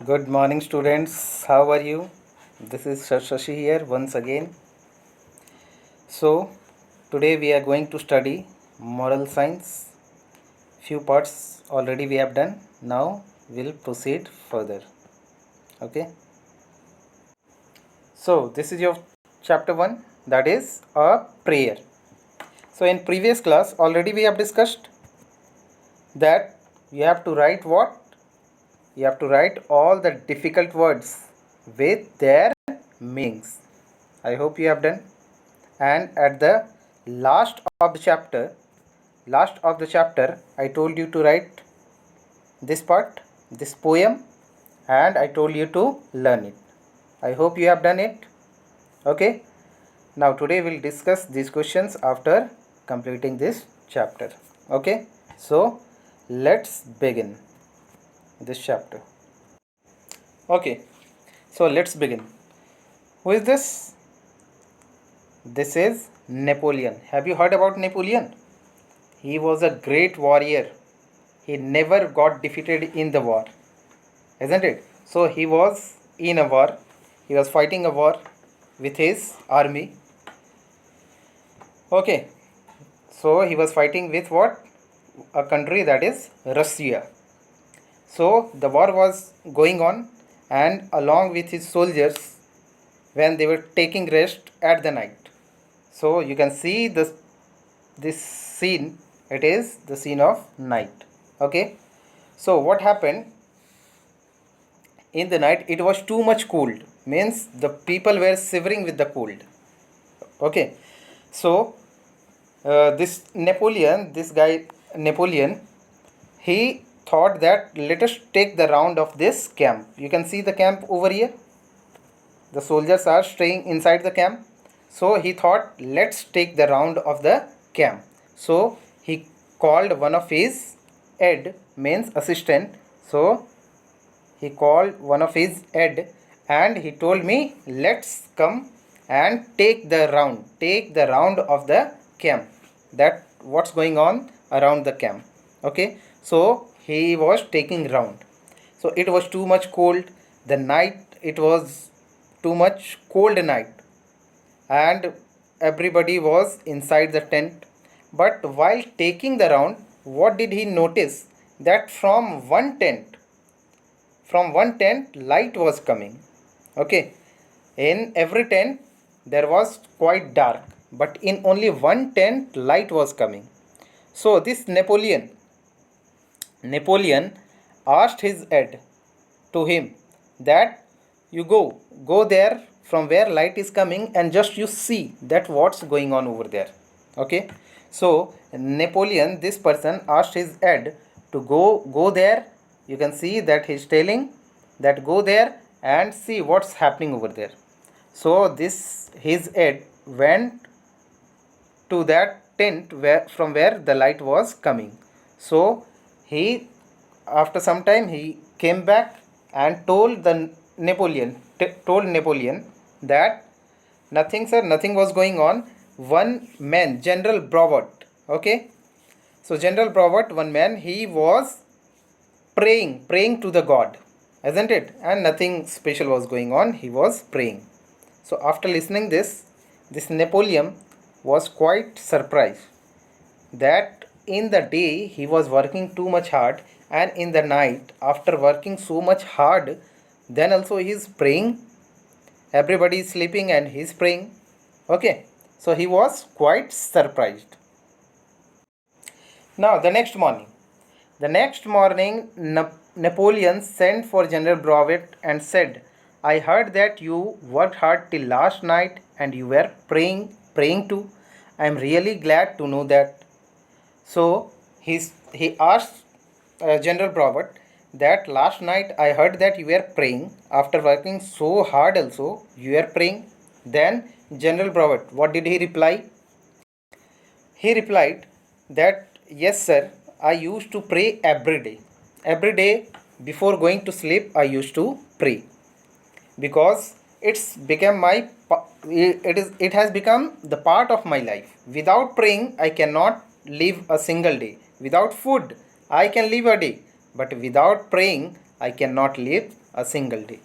Good morning, students. How are you? This is Shashi here once again. So, today we are going to study moral science. Few parts already we have done. Now we'll proceed further. Okay. So, this is your chapter 1, that is a prayer. So, in previous class already we have discussed that you have to write what? You have to write all the difficult words with their meanings. I hope you have done. And at the last of the chapter, I told you to write this part, this poem, and I told you to learn it. I hope you have done it. Okay. Now today we'll discuss these questions after completing this chapter. Okay. So let's begin this chapter. Okay. So let's begin. Who is this? This is Napoleon. Have you heard about Napoleon? He was a great warrior. He never got defeated in the war, isn't it? So he was in a war. He was fighting a war with his army. Okay. So he was fighting with what? A country, that is Russia. So the war was going on, and along with his soldiers, when they were taking rest at the night. So you can see this scene. It is the scene of night. Okay. So what happened in the night? It was too much cold, means the people were shivering with the cold. Okay. So this guy Napoleon, he thought that let us take the round of this camp. You can see the camp over here. The soldiers are staying inside the camp. So he thought, let's take the round of the camp. So he called one of his means assistant. So he called one of his and he told me, let's come and take the round of the camp, that what's going on around the camp. Okay. So he was taking round. So it was too much cold. The night, it was too much cold night, and everybody was inside the tent. But while taking the round, what did he notice? That from one tent light was coming. Okay. In every tent there was quite dark, but in only one tent light was coming. So this Napoleon asked his head to him that you go there from where light is coming, and just you see that what's going on over there. Okay. So Napoleon, this person, asked his head to go there. You can see that he's telling that go there and see what's happening over there. So this his head went to that tent from where the light was coming. So he, after some time, he came back and told Napoleon that nothing, sir, nothing was going on. One man, General Brevet. Okay. So General Brevet, one man, he was praying to the god, isn't it? And nothing special was going on. He was praying. So after listening this Napoleon was quite surprised that in the day he was working too much hard, and in the night after working so much hard, then also he is praying. Everybody is sleeping and he is praying. Okay. So he was quite surprised. Now the next morning, Napoleon sent for General Brevet and said, I heard that you worked hard till last night and you were praying too. I am really glad to know that. So he asked General Brevet that last night I heard that you were praying. After working so hard also, you were praying. Then General Brevet, what did he reply? He replied that, yes, sir, I used to pray every day. Every day before going to sleep, I used to pray, because it has become the part of my life. Without praying, I cannot live a single day. Without food, I can live a day, but without praying, I cannot live a single day.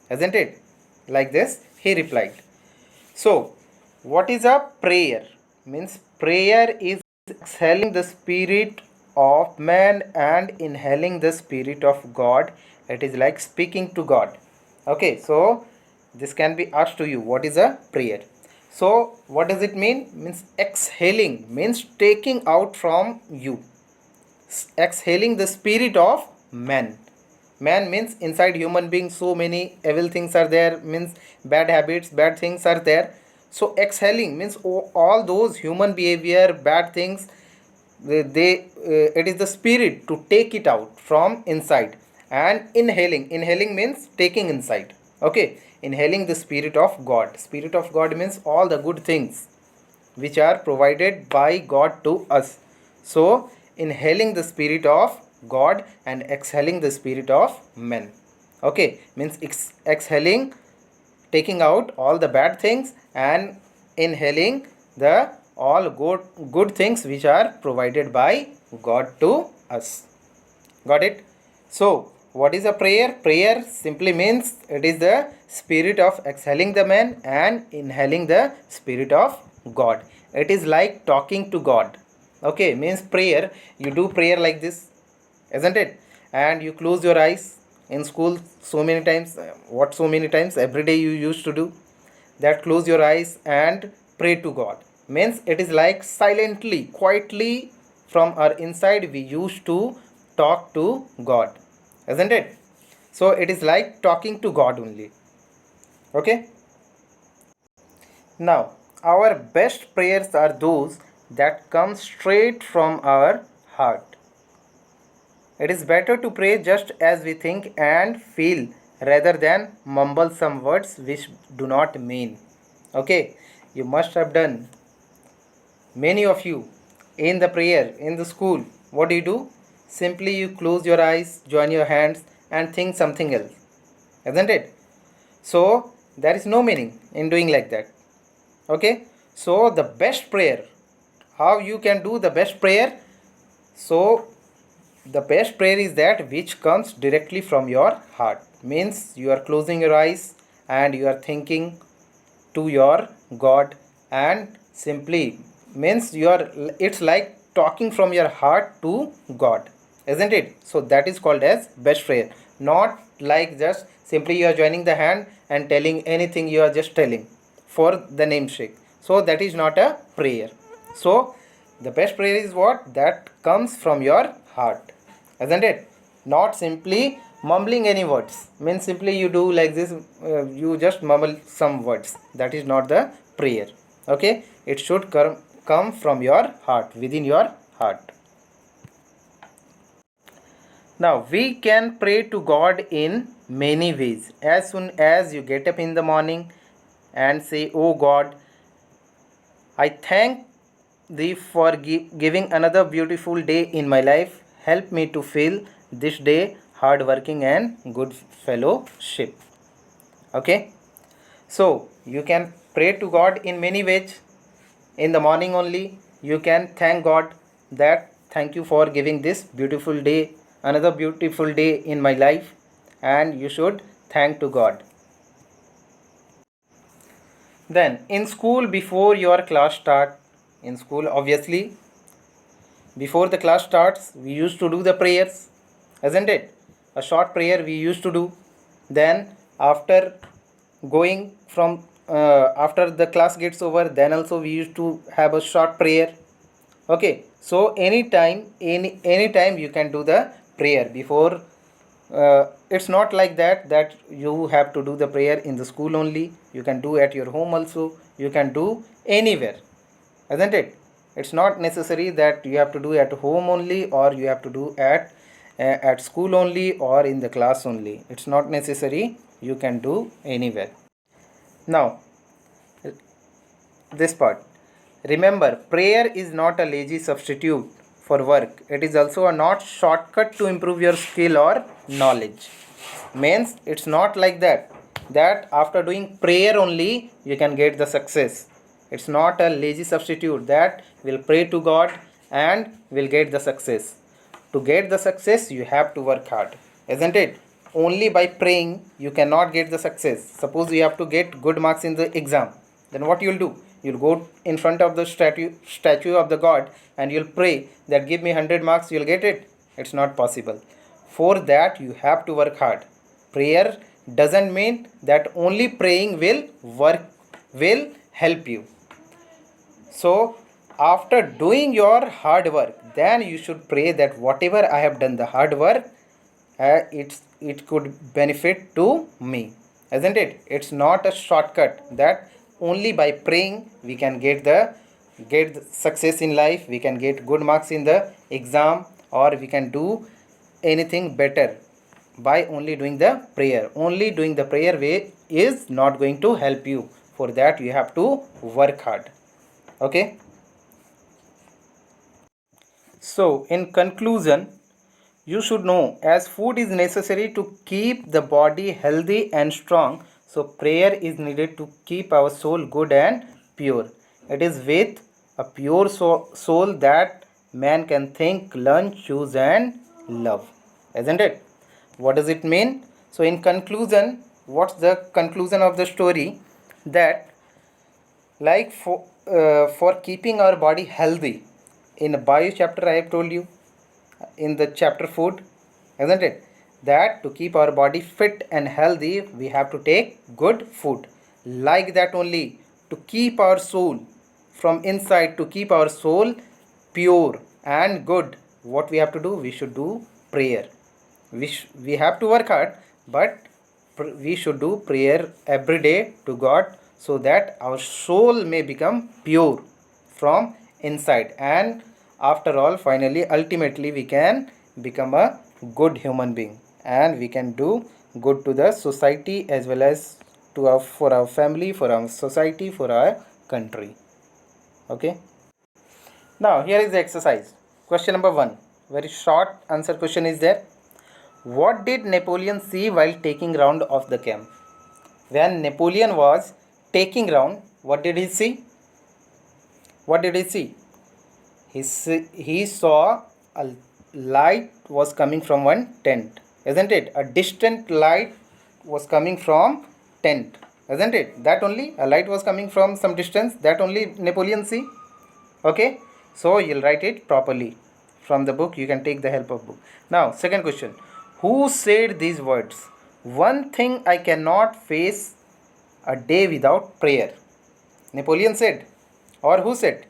Isn't it? Like this, he replied. So, what is a prayer? Means prayer is exhaling the spirit of man and inhaling the spirit of God. It is like speaking to God. Okay, so this can be asked to you, what is a prayer? So, what does it mean? Means exhaling, means taking out from you, exhaling the spirit of man. Man means inside human being so many evil things are there, means bad habits, bad things are there. So exhaling means all those human behavior, bad things, it is the spirit to take it out from inside. And inhaling means taking inside. Okay, inhaling the spirit of God. Spirit of God means all the good things which are provided by God to us. So, inhaling the spirit of God and exhaling the spirit of men. Okay, means exhaling, taking out all the bad things, and inhaling the all good things which are provided by God to us. Got it? So, what is a prayer? Prayer simply means it is the spirit of exhaling the man and inhaling the spirit of God. It is like talking to God. Okay, means prayer. You do prayer like this, isn't it? And you close your eyes in school so many times. What so many times? Every day you used to do that. Close your eyes and pray to God. Means it is like silently, quietly from our inside we used to talk to God, isn't it? So it is like talking to God only. Okay. Now, our best prayers are those that come straight from our heart. It is better to pray just as we think and feel rather than mumble some words which do not mean. Okay, you must have done, many of you, in the prayer, in the school. What do? Simply you close your eyes, join your hands, and think something else, isn't it? So, there is no meaning in doing like that. Okay, so the best prayer, how you can do the best prayer? So, the best prayer is that which comes directly from your heart. Means you are closing your eyes and you are thinking to your God, and simply means you are, it's like talking from your heart to God, isn't it? So that is called as best prayer. Not like just simply you are joining the hand and telling anything, you are just telling for the namesake. So that is not a prayer. So the best prayer is what? That comes from your heart, isn't it? Not simply mumbling any words. Means simply you do like this, you just mumble some words. That is not the prayer. Okay, it should come from your heart, within your heart. Now we can pray to God in many ways. As soon as you get up in the morning and say, "Oh God, I thank thee for giving another beautiful day in my life. Help me to feel this day hardworking and good fellowship." Okay, so you can pray to God in many ways. In the morning only, you can thank God that thank you for giving this beautiful day, another beautiful day in my life, and you should thank to God. Then in school, before your class start, in school obviously before the class starts we used to do the prayers, isn't it? A short prayer we used to do. Then after going from after the class gets over, then also we used to have a short prayer. Okay, so anytime you can do the prayer before. It's not like that you have to do the prayer in the school only. You can do at your home also, you can do anywhere, isn't it? It's not necessary that you have to do at home only, or you have to do at school only, or in the class only. It's not necessary, you can do anywhere. Now this part, remember, prayer is not a lazy substitute for work. It is also a not shortcut to improve your skill or knowledge. Means it's not like that after doing prayer only you can get the success. It's not a lazy substitute that will pray to God and will get the success. To get the success you have to work hard, isn't it? only by praying you cannot get the success. Suppose you have to get good marks in the exam, then what you'll do? You'll go in front of the statue of the god and you'll pray that give me 100 marks, you'll get it. It's not possible. For that you have to work hard. Prayer doesn't mean that only praying will help you. So after doing your hard work, then you should pray that whatever I have done the hard work, it could benefit to me, isn't it? It's not a shortcut that only by praying we can get the success in life, we can get good marks in the exam, or we can do anything better by only doing the prayer. Only doing the prayer way is not going to help you. For that you have to work hard. Okay. So in conclusion, you should know, as food is necessary to keep the body healthy and strong, so prayer is needed to keep our soul good and pure. It is with a pure soul that man can think, learn, choose, and love. Isn't it? What does it mean? So, in conclusion, what's the conclusion of the story? That like for keeping our body healthy, in a bio chapter I have told you, in the chapter food, isn't it, that to keep our body fit and healthy we have to take good food. Like that only, to keep our soul from inside, to keep our soul pure and good, what we have to do? We should do prayer. We have to work hard, but we should do prayer every day to God, so that our soul may become pure from inside, and after all, finally, ultimately, we can become a good human being, and we can do good to the society as well as to our, for our family, for our society, for our country. Okay. Now here is the exercise. Question number 1. Very short answer question is there. What did Napoleon see while taking round of the camp? When Napoleon was taking round, what did he see? What did he see? He saw a light was coming from one tent, isn't it? A distant light was coming from tent, isn't it? That only, a light was coming from some distance, that only Napoleon see. Okay, so you'll write it properly from the book. You can take the help of book. Now second question, who said these words? One thing I cannot face a day without prayer. Napoleon said, or who said?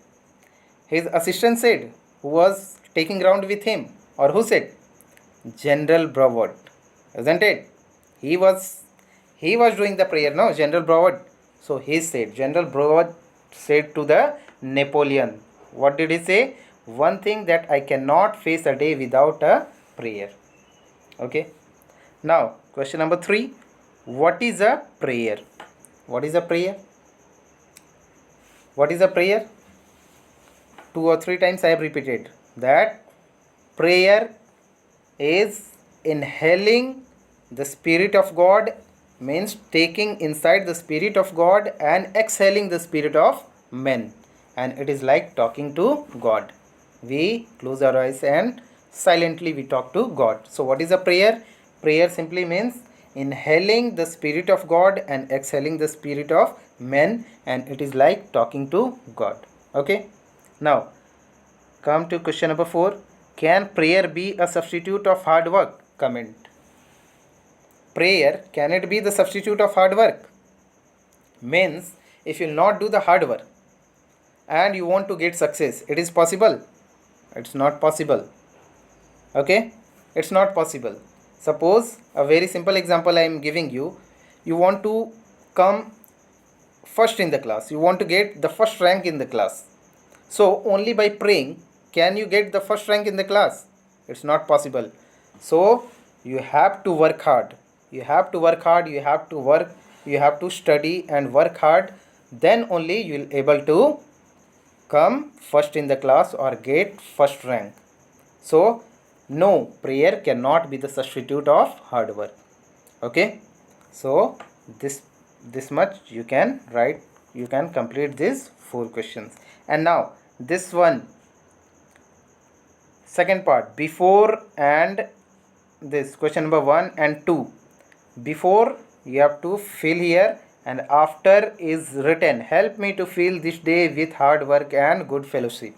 His assistant said, who was taking round with him, or who said? General Broward, isn't it? He was doing the prayer, no, General Broward. So he said, General Broward said to the Napoleon, what did he say? One thing that I cannot face a day without a prayer. Okay. Now question number 3. What is a prayer? What is a prayer? What is a prayer? 2 or 3 times I have repeated that prayer is inhaling the Spirit of God, means taking inside the Spirit of God and exhaling the spirit of men, and it is like talking to God. We close our eyes and silently we talk to God. So what is a prayer? Prayer simply means inhaling the Spirit of God and exhaling the spirit of men, and it is like talking to God. Okay. Now come to question number 4. Can prayer be a substitute of hard work? Comment. Prayer, can it be the substitute of hard work? Means, if you will not do the hard work and you want to get success, it is possible? It's not possible. Okay? It's not possible. Suppose, a very simple example I am giving you. You want to come first in the class. You want to get the first rank in the class. So, only by praying can you get the first rank in the class? It's not possible. So you have to work hard. You have to work hard. You have to work. You have to study and work hard. Then only you will able to come first in the class or get first rank. So no, prayer cannot be the substitute of hard work. Okay. So this much you can write. You can complete these 4 questions. And now this one, second part, before and this question number 1 and 2. Before you have to fill here, and after is written, help me to fill this day with hard work and good fellowship.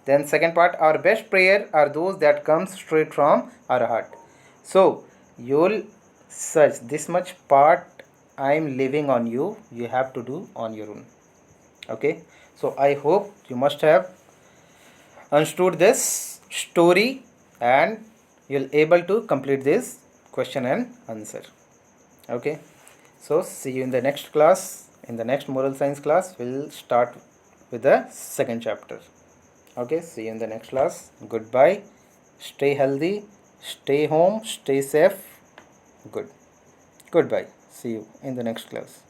Then second part, our best prayer are those that come straight from our heart. So you'll search this much part I'm leaving on you, you have to do on your own. Okay, so I hope you must have understood this story and you'll able to complete this question and answer. Okay, so see you in the next class. In the next moral science class we'll start with the second chapter. Okay, see you in the next class. Goodbye, stay healthy, stay home, stay safe. Goodbye, see you in the next class.